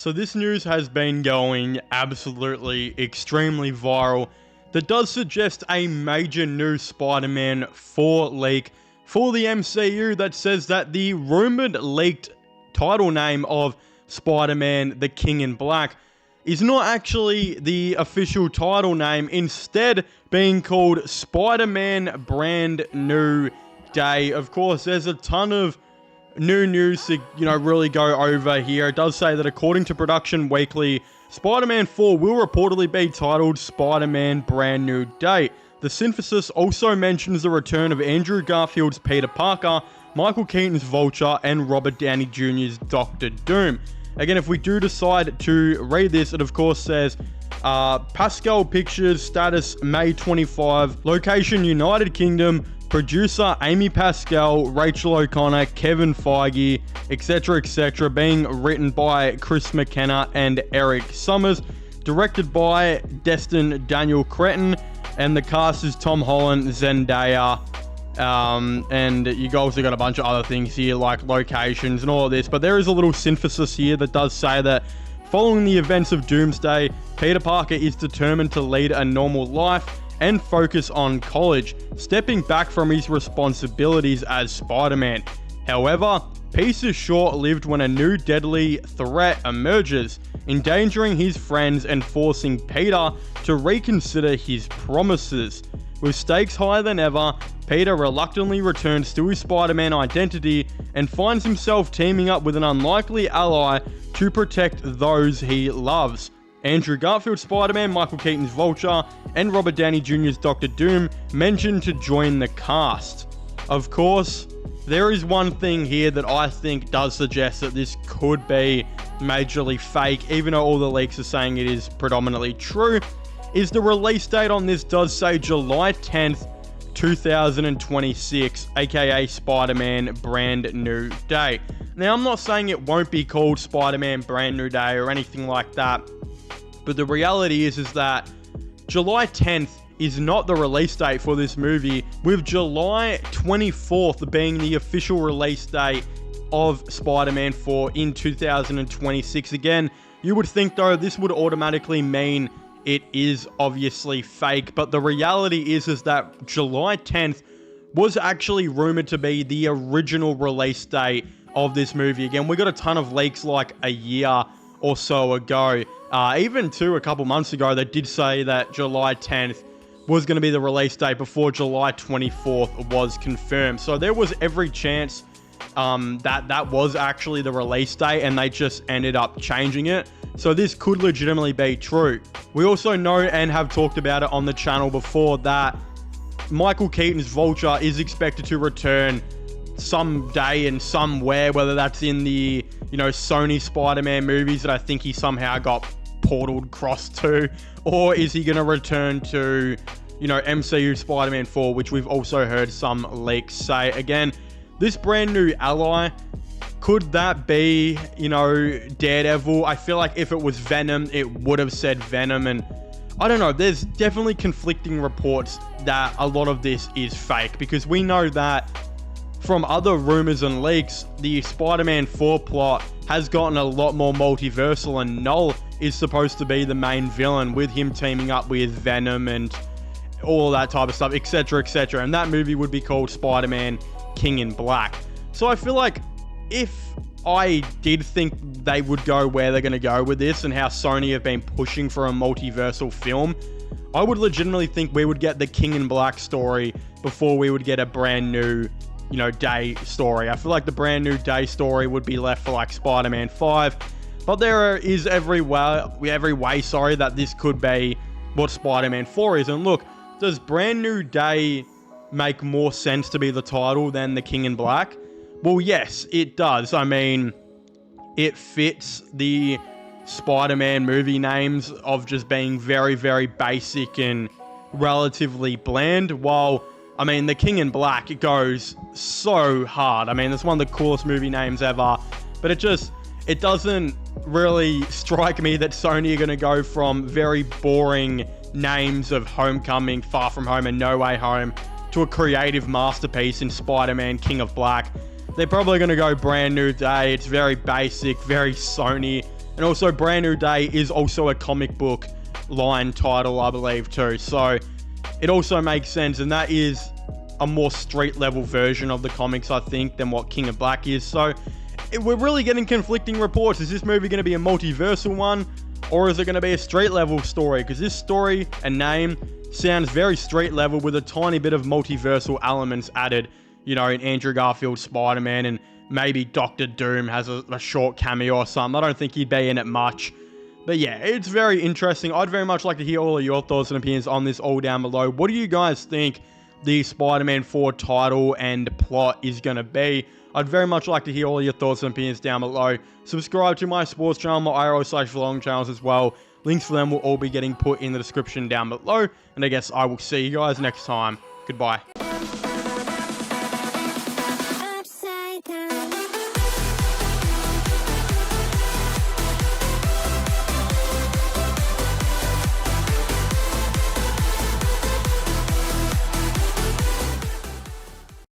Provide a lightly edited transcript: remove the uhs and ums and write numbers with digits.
So this news has been going absolutely extremely viral that does suggest a major new Spider-Man 4 leak for the MCU that says that the rumored leaked title name of Spider-Man the King in Black is not actually the official title name, instead being called Spider-Man Brand New Day. Of course, there's a ton of new news to, really go over here. It does say that according to Production Weekly, Spider-Man 4 will reportedly be titled Spider-Man Brand New Day. The synopsis also mentions the return of Andrew Garfield's Peter Parker, Michael Keaton's Vulture, and Robert Downey Jr.'s Doctor Doom. Again, if we do decide to read this, it of course says, Pascal Pictures, status May 25, location United Kingdom, producer Amy Pascal, Rachel O'Connor, Kevin Feige, etc., being written by Chris McKenna and Eric Summers, directed by Destin Daniel Cretton, and the cast is Tom Holland, Zendaya, and you also got a bunch of other things here like locations and all of this, but there is a little synthesis here that does say that following the events of Doomsday, Peter Parker is determined to lead a normal life and focus on college, stepping back from his responsibilities as Spider-Man. However, peace is short-lived when a new deadly threat emerges, endangering his friends and forcing Peter to reconsider his promises. With stakes higher than ever, Peter reluctantly returns to his Spider-Man identity and finds himself teaming up with an unlikely ally to protect those he loves. Andrew Garfield's Spider-Man, Michael Keaton's Vulture, and Robert Downey Jr.'s Doctor Doom mentioned to join the cast. Of course, there is one thing here that I think does suggest that this could be majorly fake, even though all the leaks are saying it is predominantly true, is the release date on this does say July 10th, 2026, aka Spider-Man Brand New Day. Now, I'm not saying it won't be called Spider-Man Brand New Day or anything like that, but the reality is that July 10th is not the release date for this movie, with July 24th being the official release date of Spider-Man 4 in 2026. Again, you would think though this would automatically mean it is obviously fake, but the reality is that July 10th was actually rumored to be the original release date of this movie. Again, we got a ton of leaks like a year or so ago. Even a couple months ago, they did say that July 10th was going to be the release date before July 24th was confirmed. So there was every chance that was actually the release date, and they just ended up changing it. So this could legitimately be true. We also know and have talked about it on the channel before that Michael Keaton's Vulture is expected to return someday and somewhere, whether that's in the Sony Spider-Man movies that I think he somehow got portaled cross to, or is he going to return to MCU Spider-Man 4, which we've also heard some leaks say. Again, this brand new ally, could that be Daredevil? I feel like if it was Venom, it would have said Venom, and I don't know, there's definitely conflicting reports that a lot of this is fake, because we know that from other rumors and leaks, the Spider-Man 4 plot has gotten a lot more multiversal, and Null is supposed to be the main villain, with him teaming up with Venom and all that type of stuff, etc., etc. And that movie would be called Spider-Man King in Black. So I feel like if I did think they would go where they're going to go with this, and how Sony have been pushing for a multiversal film, I would legitimately think we would get the King in Black story before we would get a brand new Day story. I feel like the Brand New Day story would be left for like Spider-Man 5, but there is every way that this could be what Spider-Man 4 is. And look, does Brand New Day make more sense to be the title than the King in Black? Well, yes, it does. I mean, it fits the Spider-Man movie names of just being very, very basic and relatively bland, while the King in Black, it goes so hard. It's one of the coolest movie names ever, but it doesn't really strike me that Sony are going to go from very boring names of Homecoming, Far From Home, and No Way Home to a creative masterpiece in Spider-Man King of Black. They're probably going to go Brand New Day. It's very basic, very Sony, And also Brand New Day is also a comic book line title, I believe, too. So it also makes sense, and that is a more street level version of the comics, I think, than what King of Black is. So we're really getting conflicting reports. Is this movie going to be a multiversal one, or is it going to be a street level story? Because this story and name sounds very street level with a tiny bit of multiversal elements added, you know, in Andrew Garfield's Spider-Man, and maybe Doctor Doom has a short cameo or something. I don't think he'd be in it much. But yeah, it's very interesting. I'd very much like to hear all of your thoughts and opinions on this all down below. What do you guys think the Spider-Man 4 title and plot is going to be? I'd very much like to hear all your thoughts and opinions down below. Subscribe to my sports channel, my IRL/vlog channels as well. Links for them will all be getting put in the description down below. And I guess I will see you guys next time. Goodbye.